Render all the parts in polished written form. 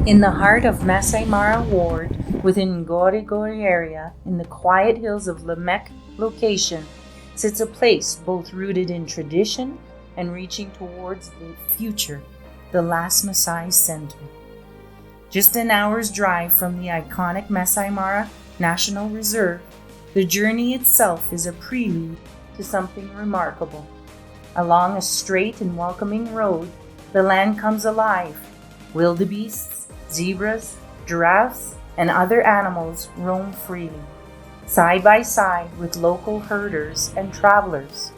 In the heart of Maasai Mara Ward, within Ngorigori area, in the quiet hills of Lamech location, sits a place both rooted in tradition and reaching towards the future, the Last Maasai Center. Just an hour's drive from the iconic Maasai Mara National Reserve, the journey itself is a prelude to something remarkable. Along a straight and welcoming road, the land comes alive. Wildebeests, zebras, giraffes, and other animals roam freely, side by side with local herders and travelers.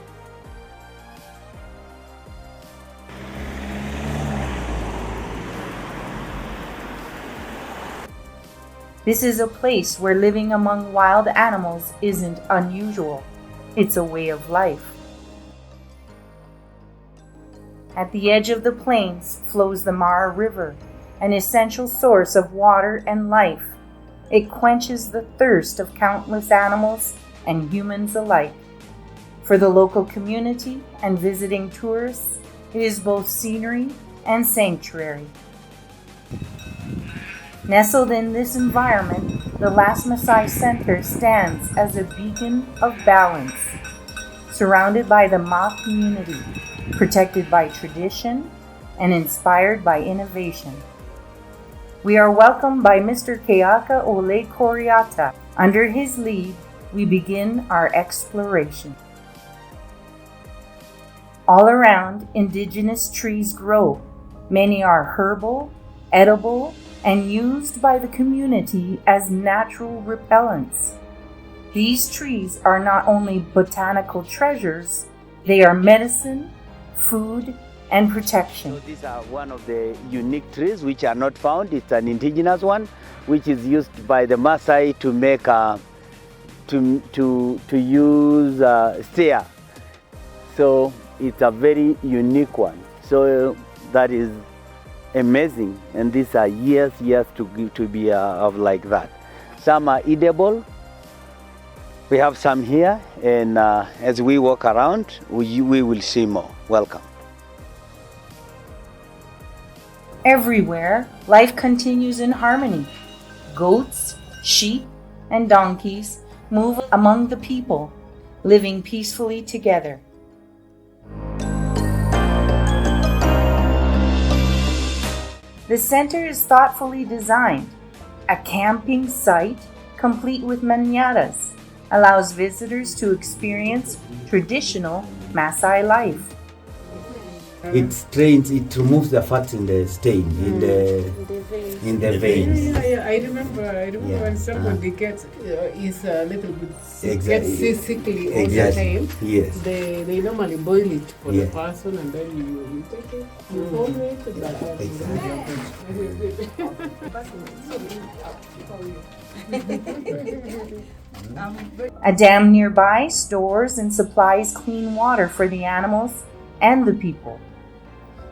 This is a place where living among wild animals isn't unusual. It's a way of life. At the edge of the plains flows the Mara River, an essential source of water and life. It quenches the thirst of countless animals and humans alike. For the local community and visiting tourists, it is both scenery and sanctuary. Nestled in this environment, the Last Maasai Center stands as a beacon of balance, surrounded by the Ma community, protected by tradition, and inspired by innovation. We are welcomed by Mr. Keaka Ole Koriata. Under his lead, we begin our exploration. All around, indigenous trees grow. Many are herbal, edible, and used by the community as natural repellents. These trees are not only botanical treasures, they are medicine, food, and protection. So these are one of the unique trees which are not found. It's an indigenous one which is used by the Maasai to make to use stair. So it's a very unique one. So that is amazing, and these are years to be of like that. Some are edible. We have some here, and as we walk around, we will see more. Welcome. Everywhere, life continues in harmony. Goats, sheep, and donkeys move among the people, living peacefully together. The center is thoughtfully designed. A camping site, complete with manadas, allows visitors to experience traditional Maasai life. It trains, it removes the fat in the stain, in the veins. I remember when somebody gets is a little bit gets sickly all the time. Yes. They normally boil it for the person, and then you take it, you hold it, and A dam nearby stores and supplies clean water for the animals and the people.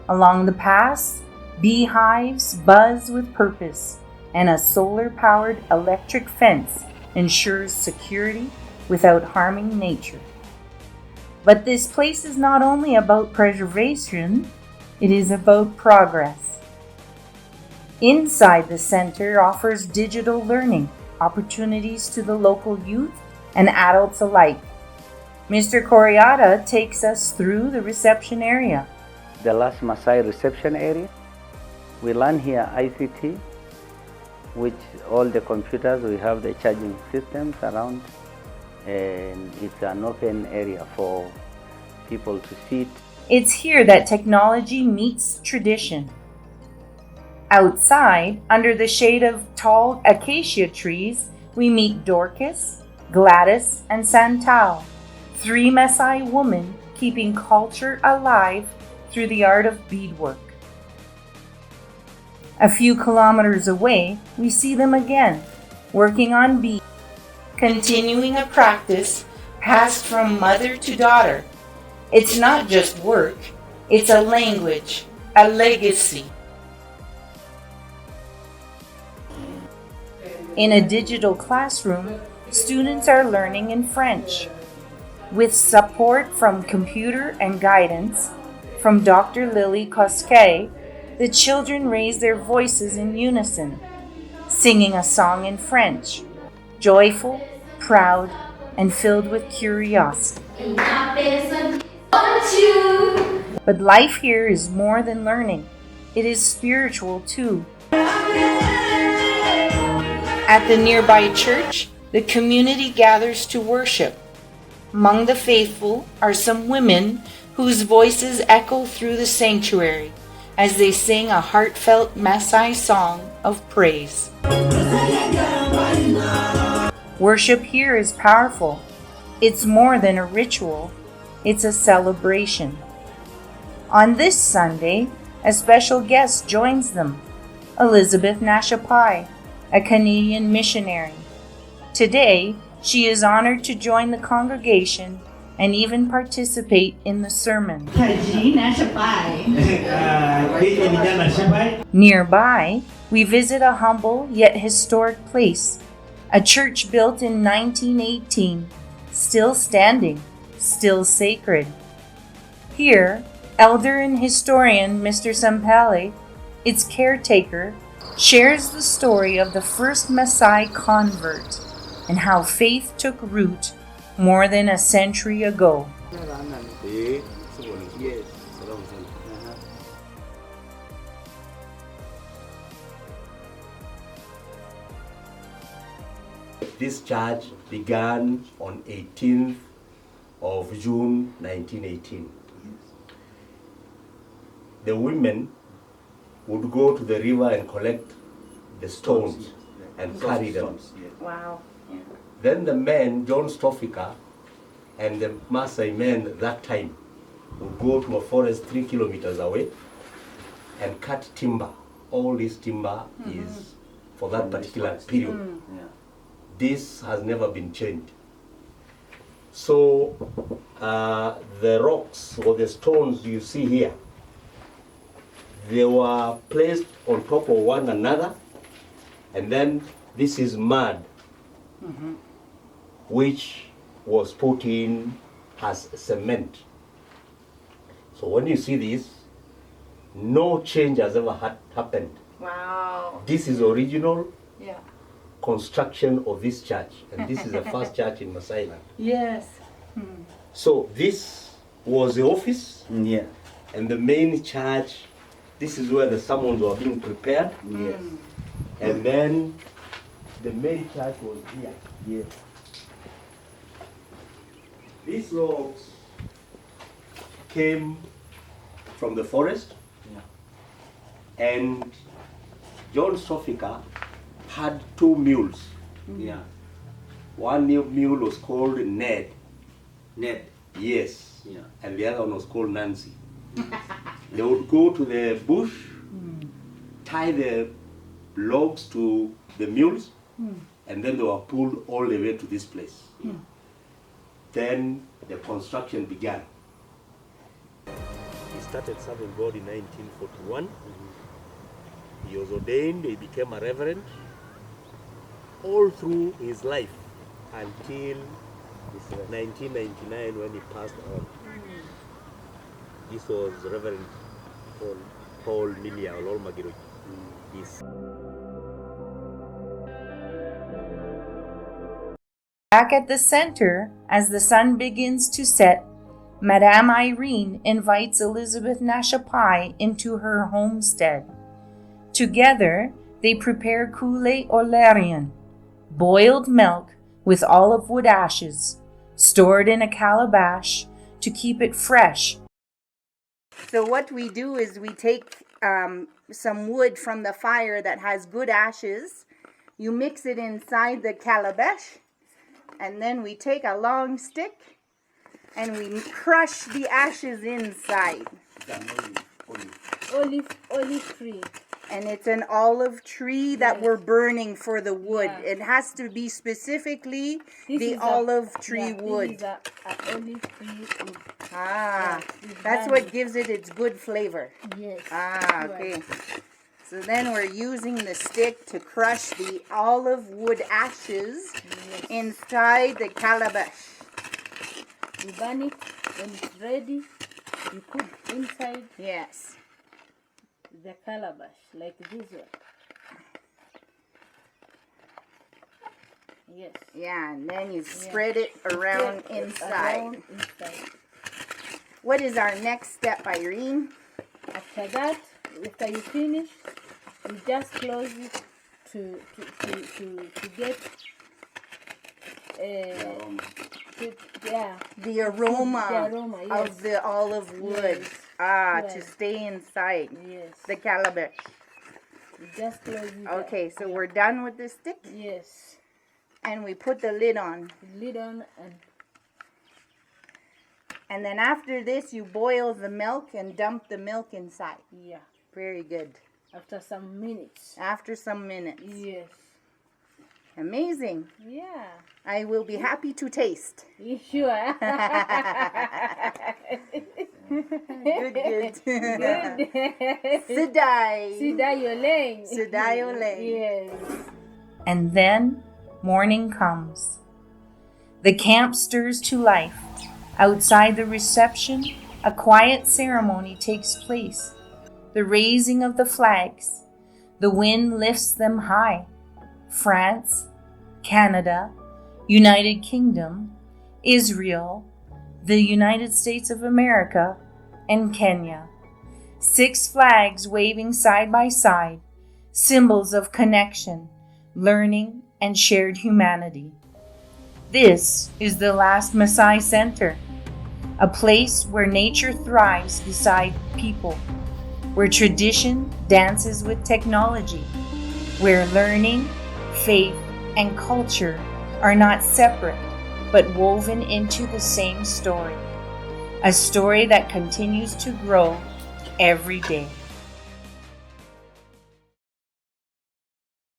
Along the paths, beehives buzz with purpose, and a solar-powered electric fence ensures security without harming nature. But this place is not only about preservation, it is about progress. Inside the center offers digital learning opportunities to the local youth and adults alike. Mr. Koriata takes us through the reception area. The Last Maasai reception area. We learn here ICT, which all the computers, we have the charging systems around, and it's an open area for people to sit. It's here that technology meets tradition. Outside, under the shade of tall acacia trees, we meet Dorcas, Gladys, and Santal, 3 Maasai women keeping culture alive through the art of beadwork. A few kilometers away, we see them again, working on beads, continuing a practice passed from mother to daughter. It's not just work, it's a language, a legacy. In a digital classroom, students are learning in French. With support from computer and guidance from Dr. Lily Cosquet, the children raise their voices in unison, singing a song in French, joyful, proud, and filled with curiosity. But life here is more than learning. It is spiritual too. At the nearby church, the community gathers to worship. Among the faithful are some women whose voices echo through the sanctuary as they sing a heartfelt Maasai song of praise. Worship here is powerful. It's more than a ritual. It's a celebration. On this Sunday, a special guest joins them, Elizabeth Nashapai, a Canadian missionary. Today, she is honored to join the congregation and even participate in the sermon. Nearby, we visit a humble yet historic place, a church built in 1918, still standing, still sacred. Here, elder and historian Mr. Sampale, its caretaker, shares the story of the first Maasai convert and how faith took root more than a century ago. This church began on 18th of June 1918. The women would go to the river and collect the stones and carry them. Wow. Yeah. Then the men, John Stofika, and the Maasai men that time would go to a forest 3 kilometers away and cut timber. All this timber is for that particular period. This has never been changed. So the rocks or the stones you see here, they were placed on top of one another, and then this is mud, which was put in as cement. So when you see this, no change has ever happened. Wow. This is original Yeah. construction of this church, and this is the first church in Maasai land. Yes. So this was the office, Yeah. and the main church. This is where the sermons were being prepared. Yes. And then the main church was here. Yes. These logs came from the forest, and John Stofika had 2 mules. Yeah. One new mule was called Ned. Net. Yes. Yeah. And the other one was called Nancy. They would go to the bush, tie the logs to the mules, and then they were pulled all the way to this place. Then the construction began. He started serving God in 1941. He was ordained, he became a reverend all through his life until 1999 when he passed on. This was Reverend Paul Milia Ololmagiro. Back at the center, as the sun begins to set, Madame Irene invites Elizabeth Nashapai into her homestead. Together, they prepare koule olerian, boiled milk with olive wood ashes, stored in a calabash to keep it fresh. So what we do is we take some wood from the fire that has good ashes. You mix it inside the calabash, and then we take a long stick and we crush the ashes inside. Olive tree. And it's an olive tree that we're burning for the wood. Yeah. It has to be specifically This the is olive tree wood. This is a olive tree. That's what gives it its good flavor. Yes. Okay. So then we're using the stick to crush the olive wood ashes inside the calabash. You burn it when it's ready. You put inside. Yes. the calabash, like this one. Yes. Yeah, and then you spread it around inside. Around inside. What is our next step, Irene? After that, after you finish, you just close it to get The aroma, yes. of the olive wood. Yes. To stay inside Yes. the calabash. You just close it. Okay, so we're done with the stick, Yes. and we put the lid on. Lid on And then after this, you boil the milk and dump the milk inside. yeah. Very good. After some minutes. After some minutes. Yes. Amazing. Yeah. I will be happy to taste. You sure? Good, good. Good. Sidai. Sidai Sidai Oleng. Yes. And then morning comes. The camp stirs to life. Outside the reception, a quiet ceremony takes place. The raising of the flags. The wind lifts them high. France, Canada, United Kingdom, Israel, the United States of America, and Kenya. 6 flags waving side by side, symbols of connection, learning, and shared humanity. This is the last Maasai Center, a place where nature thrives beside people, where tradition dances with technology, where learning, faith, and culture are not separate, but woven into the same story, a story that continues to grow every day.